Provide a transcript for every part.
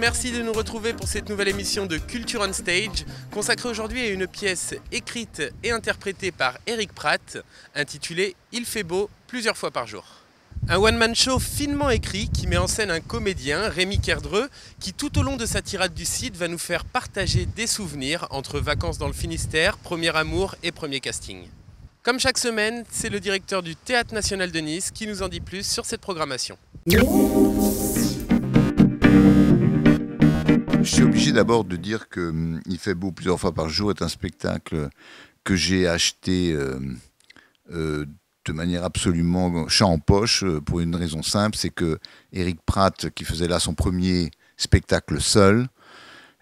merci de nous retrouver pour cette nouvelle émission de Culture on Stage, consacrée aujourd'hui à une pièce écrite et interprétée par Eric Pratt, intitulée « Il fait beau plusieurs fois par jour ». Un one-man show finement écrit qui met en scène un comédien, Rémi Kerdreux, qui tout au long de sa tirade du Cid va nous faire partager des souvenirs entre vacances dans le Finistère, premier amour et premier casting. Comme chaque semaine, c'est le directeur du Théâtre National de Nice qui nous en dit plus sur cette programmation. Je suis obligé d'abord de dire que Il fait beau plusieurs fois par jour est un spectacle que j'ai acheté de manière absolument champ en poche pour une raison simple, c'est que Eric Pratt, qui faisait là son premier spectacle seul,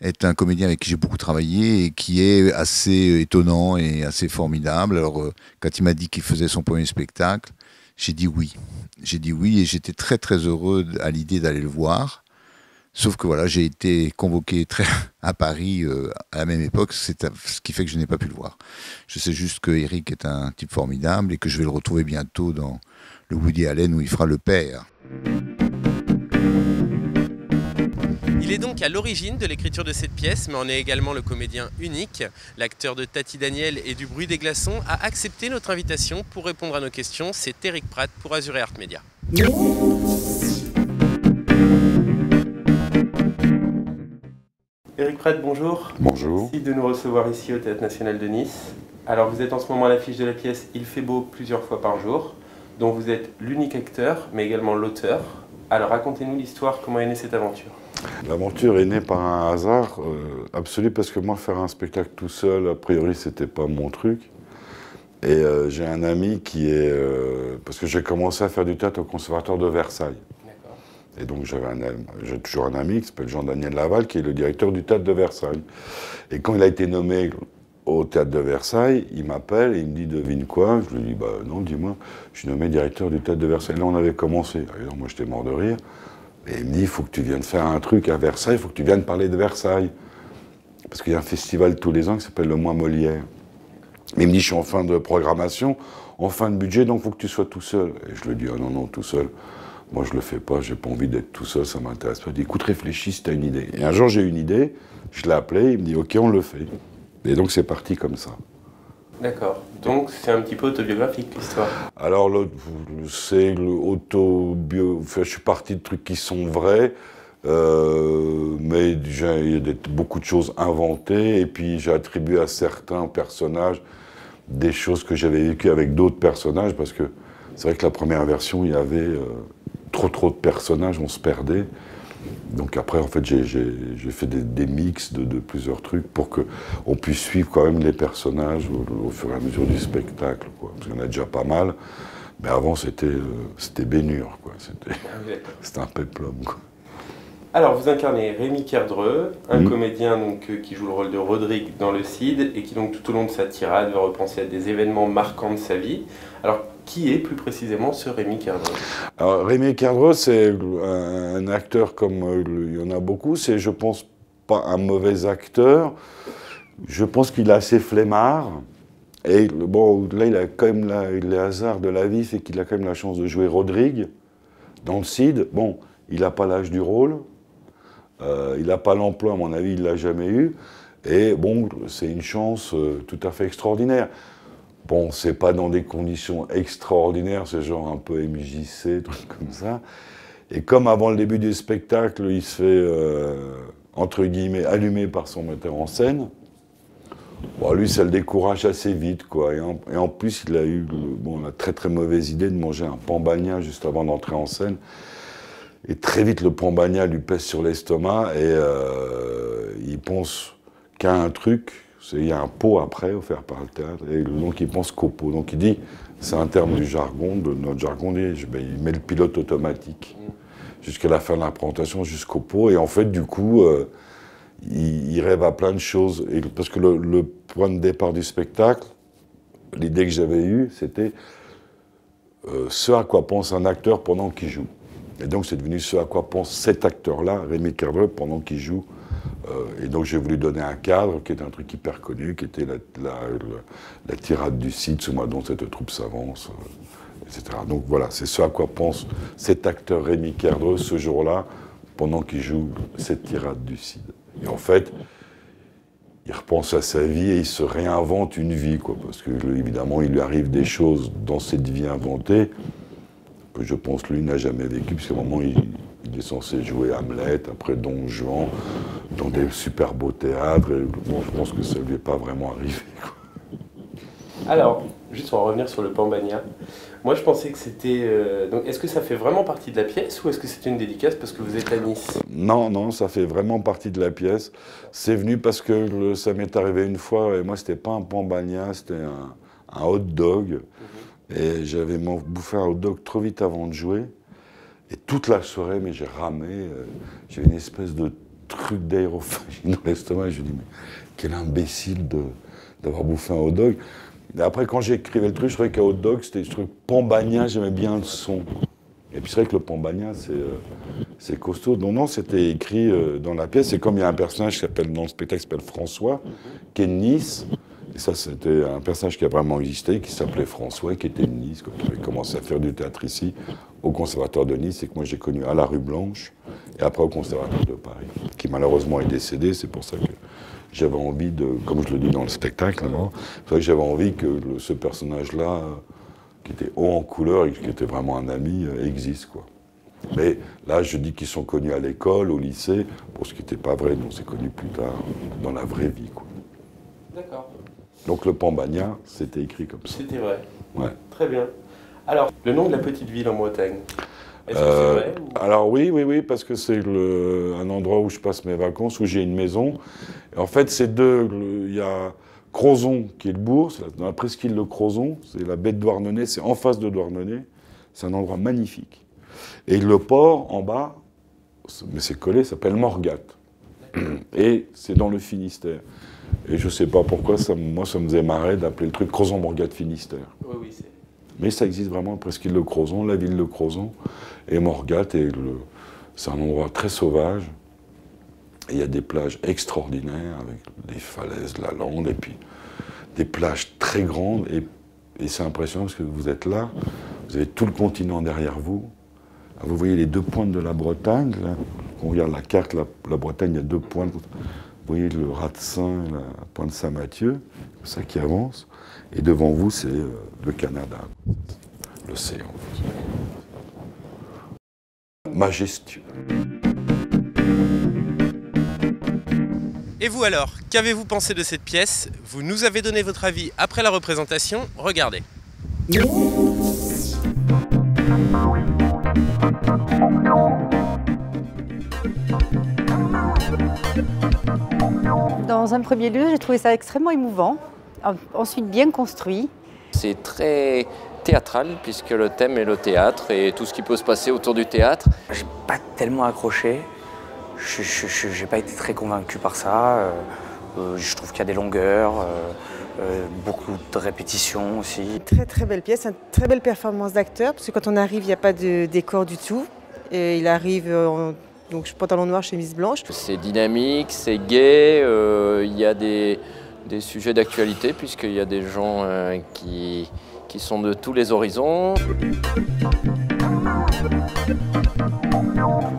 est un comédien avec qui j'ai beaucoup travaillé et qui est assez étonnant et assez formidable. Alors, quand il m'a dit qu'il faisait son premier spectacle, j'ai dit oui. J'ai dit oui et j'étais très très heureux à l'idée d'aller le voir. Sauf que voilà, j'ai été convoqué à Paris à la même époque, ce qui fait que je n'ai pas pu le voir. Je sais juste que Eric est un type formidable et que je vais le retrouver bientôt dans le Woody Allen où il fera le père. Il est donc à l'origine de l'écriture de cette pièce, mais en est également le comédien unique. L'acteur de Tati Daniel et du Bruit des glaçons a accepté notre invitation pour répondre à nos questions. C'est Eric Pratt pour Azure Art Media. Eric Pratt, bonjour. Bonjour. Merci de nous recevoir ici au Théâtre National de Nice. Alors vous êtes en ce moment à l'affiche de la pièce Il fait beau plusieurs fois par jour, dont vous êtes l'unique acteur, mais également l'auteur. Alors racontez-nous l'histoire, comment est née cette aventure? L'aventure est née par un hasard absolu, parce que moi, faire un spectacle tout seul, a priori, c'était pas mon truc. Et j'ai un ami qui est... parce que j'ai commencé à faire du théâtre au Conservatoire de Versailles. Et donc j'ai toujours un ami qui s'appelle Jean-Daniel Laval, qui est le directeur du théâtre de Versailles. Et quand il a été nommé au théâtre de Versailles, il m'appelle et il me dit « Devine quoi ?» Je lui dis « Bah non, dis-moi, je suis nommé directeur du théâtre de Versailles. » Là, on avait commencé. Alors, moi, j'étais mort de rire. Et il me dit, il faut que tu viennes faire un truc à Versailles, il faut que tu viennes parler de Versailles. Parce qu'il y a un festival tous les ans qui s'appelle le Mois Molière. Mais il me dit, je suis en fin de programmation, en fin de budget, donc il faut que tu sois tout seul. Et je lui dis, ah non, non, tout seul. Moi, je le fais pas, j'ai pas envie d'être tout seul, ça m'intéresse pas. Il dit, écoute, réfléchis si tu as une idée. Et un jour, j'ai une idée, je l'ai appelé, il me dit, ok, on le fait. Et donc, c'est parti comme ça. D'accord. Donc, c'est un petit peu autobiographique, l'histoire. Alors, c'est je suis parti de trucs qui sont vrais, mais il y a beaucoup de choses inventées, et puis j'ai attribué à certains personnages des choses que j'avais vécues avec d'autres personnages, parce que c'est vrai que la première version, il y avait trop de personnages, on se perdait. Donc après, en fait, j'ai fait des mix de plusieurs trucs pour qu'on puisse suivre quand même les personnages au fur et à mesure du spectacle, quoi. Parce qu'il y en a déjà pas mal, mais avant, c'était bénure, quoi. C'était un péplum, quoi. Alors, vous incarnez Rémi Kerdreux, un comédien donc, qui joue le rôle de Rodrigue dans le Cid, et qui donc tout au long de sa tirade va repenser à des événements marquants de sa vie. Alors, qui est plus précisément ce Rémi Kerdreux? Alors, Rémi Kerdreux, c'est un acteur comme il y en a beaucoup. C'est, je pense, pas un mauvais acteur. Je pense qu'il est assez flemmard. Et bon, là, il a quand même les hasards de la vie, c'est qu'il a quand même la chance de jouer Rodrigue dans le Cid. Bon, il n'a pas l'âge du rôle. Il n'a pas l'emploi, à mon avis, il ne l'a jamais eu. Et bon, c'est une chance tout à fait extraordinaire. Bon, c'est pas dans des conditions extraordinaires, c'est genre un peu MJC, truc comme ça. Et comme avant le début du spectacle, il se fait, entre guillemets, allumer par son metteur en scène, bon, lui, ça le décourage assez vite, quoi. Et en plus, il a eu la très très mauvaise idée de manger un pambagna juste avant d'entrer en scène. Et très vite, le pambagna lui pèse sur l'estomac et il pense qu'à un truc. Il y a un pot après, offert par le théâtre, et donc il pense qu'au pot. Donc il dit, c'est un terme du jargon, de notre jargon, il met le pilote automatique jusqu'à la fin de la présentation, jusqu'au pot. Et en fait, du coup, il rêve à plein de choses. Et parce que le point de départ du spectacle, l'idée que j'avais eue, c'était ce à quoi pense un acteur pendant qu'il joue. Et donc c'est devenu ce à quoi pense cet acteur-là, Rémi Kerdreux, pendant qu'il joue. Et donc j'ai voulu donner un cadre qui est un truc hyper connu, qui était la tirade du Cid, ce mois dont cette troupe s'avance, etc. Donc voilà, c'est ce à quoi pense cet acteur Rémi Kerdreux ce jour-là, pendant qu'il joue cette tirade du Cid. Et en fait, il repense à sa vie et il se réinvente une vie, quoi, parce que évidemment, il lui arrive des choses dans cette vie inventée que je pense lui n'a jamais vécu, parce qu'à un moment, il est censé jouer Hamlet, après Don Juan, dans des super beaux théâtres, et bon, je pense que ça ne lui est pas vraiment arrivé, quoi. Alors, juste on va revenir sur le Pambagna. Moi je pensais que c'était... donc est-ce que ça fait vraiment partie de la pièce ou est-ce que c'est une dédicace parce que vous êtes à Nice? Non, non, ça fait vraiment partie de la pièce. C'est venu parce que ça m'est arrivé une fois, et moi c'était pas un Pambagna, c'était un hot dog. Et j'avais bouffé un hot dog trop vite avant de jouer. Et toute la soirée, mais j'ai ramé, j'avais une espèce de truc d'aérophagie dans l'estomac. Je me dis, mais quel imbécile d'avoir bouffé un hot dog. Et après, quand j'écrivais le truc, je trouvais qu'un hot dog, c'était ce truc Pambagna, j'aimais bien le son. Et puis c'est vrai que le Pambagna, c'est costaud. Non, non, c'était écrit dans la pièce. Et comme il y a un personnage qui s'appelle, dans le spectacle, qui s'appelle François, qui est de Nice. Et ça, c'était un personnage qui a vraiment existé, qui s'appelait François, qui était de Nice, qui avait commencé à faire du théâtre ici, au Conservatoire de Nice, et que moi j'ai connu à la rue Blanche, et après au Conservatoire de Paris, qui malheureusement est décédé. C'est pour ça que j'avais envie de, comme je le dis dans le spectacle, c'est vrai que j'avais envie que ce personnage-là, qui était haut en couleur et qui était vraiment un ami, existe, quoi. Mais là, je dis qu'ils sont connus à l'école, au lycée, pour ce qui n'était pas vrai, nous on s'est connus plus tard, dans la vraie vie, quoi. D'accord. Donc le Pambagna, c'était écrit comme ça. C'était vrai. Ouais. Très bien. Alors, le nom de la petite ville en Bretagne, est-ce que c'est vrai ou... Alors oui, parce que c'est un endroit où je passe mes vacances, où j'ai une maison. Et en fait, c'est il y a Crozon, qui est le bourg, c'est dans la presqu'île de Crozon, c'est la baie de Douarnenez, c'est en face de Douarnenez. C'est un endroit magnifique. Et le port, en bas, mais c'est collé, s'appelle Morgat. Et c'est dans le Finistère. Et je ne sais pas pourquoi, moi ça me faisait marrer d'appeler le truc Crozon-Morgat-Finistère. Oui, c'est... Mais ça existe vraiment, presqu'île de Crozon, la ville de Crozon, et Morgat, c'est un endroit très sauvage. Et il y a des plages extraordinaires, avec des falaises, la lande, et puis des plages très grandes. Et c'est impressionnant parce que vous êtes là, vous avez tout le continent derrière vous. Vous voyez les deux pointes de la Bretagne, là. Quand on regarde la carte, la Bretagne, il y a deux pointes. Vous voyez le Rat de Seine, la pointe Saint-Mathieu, c'est ça qui avance. Et devant vous, c'est le Canada, l'océan. Majestueux. Et vous alors, qu'avez-vous pensé de cette pièce? Vous nous avez donné votre avis après la représentation, regardez. Dans un premier lieu, j'ai trouvé ça extrêmement émouvant, ensuite bien construit. C'est très théâtral puisque le thème est le théâtre et tout ce qui peut se passer autour du théâtre. J'ai pas tellement accroché, j'ai pas été très convaincu par ça. Je trouve qu'il y a des longueurs, beaucoup de répétitions aussi. Très très belle pièce, une très belle performance d'acteur, parce que quand on arrive, il n'y a pas de décor du tout. Et il arrive donc pantalon noir, chemise blanche. C'est dynamique, c'est gai, il y a des sujets d'actualité puisqu'il y a des gens qui sont de tous les horizons.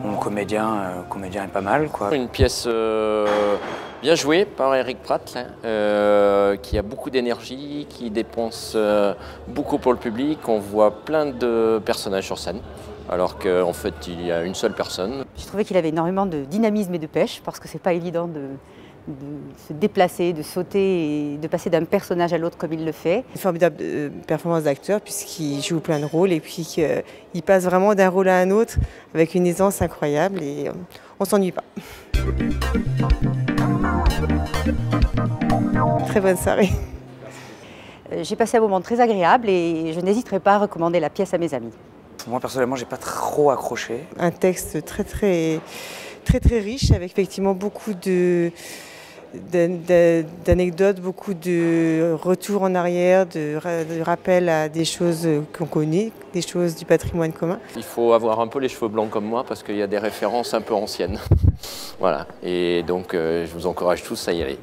Mon comédien est pas mal, quoi. Une pièce bien jouée par Eric Pratt, qui a beaucoup d'énergie, qui dépense beaucoup pour le public. On voit plein de personnages sur scène, alors qu'en fait il y a une seule personne. J'ai trouvé qu'il avait énormément de dynamisme et de pêche, parce que c'est pas évident de se déplacer, de sauter et de passer d'un personnage à l'autre comme il le fait. Une formidable performance d'acteur puisqu'il joue plein de rôles et puis qu'il passe vraiment d'un rôle à un autre avec une aisance incroyable et on s'ennuie pas. Très bonne soirée. J'ai passé un moment très agréable et je n'hésiterai pas à recommander la pièce à mes amis. Moi personnellement, j'ai pas trop accroché. Un texte très riche avec effectivement beaucoup d'anecdotes, beaucoup de retours en arrière, de rappels à des choses qu'on connaît, des choses du patrimoine commun. Il faut avoir un peu les cheveux blancs comme moi parce qu'il y a des références un peu anciennes. Voilà, et donc je vous encourage tous à y aller.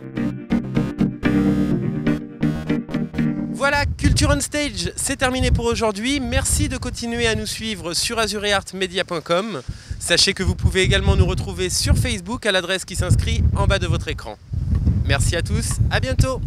Voilà, Culture on Stage, c'est terminé pour aujourd'hui. Merci de continuer à nous suivre sur azureartmedia.com. Sachez que vous pouvez également nous retrouver sur Facebook à l'adresse qui s'inscrit en bas de votre écran. Merci à tous, à bientôt!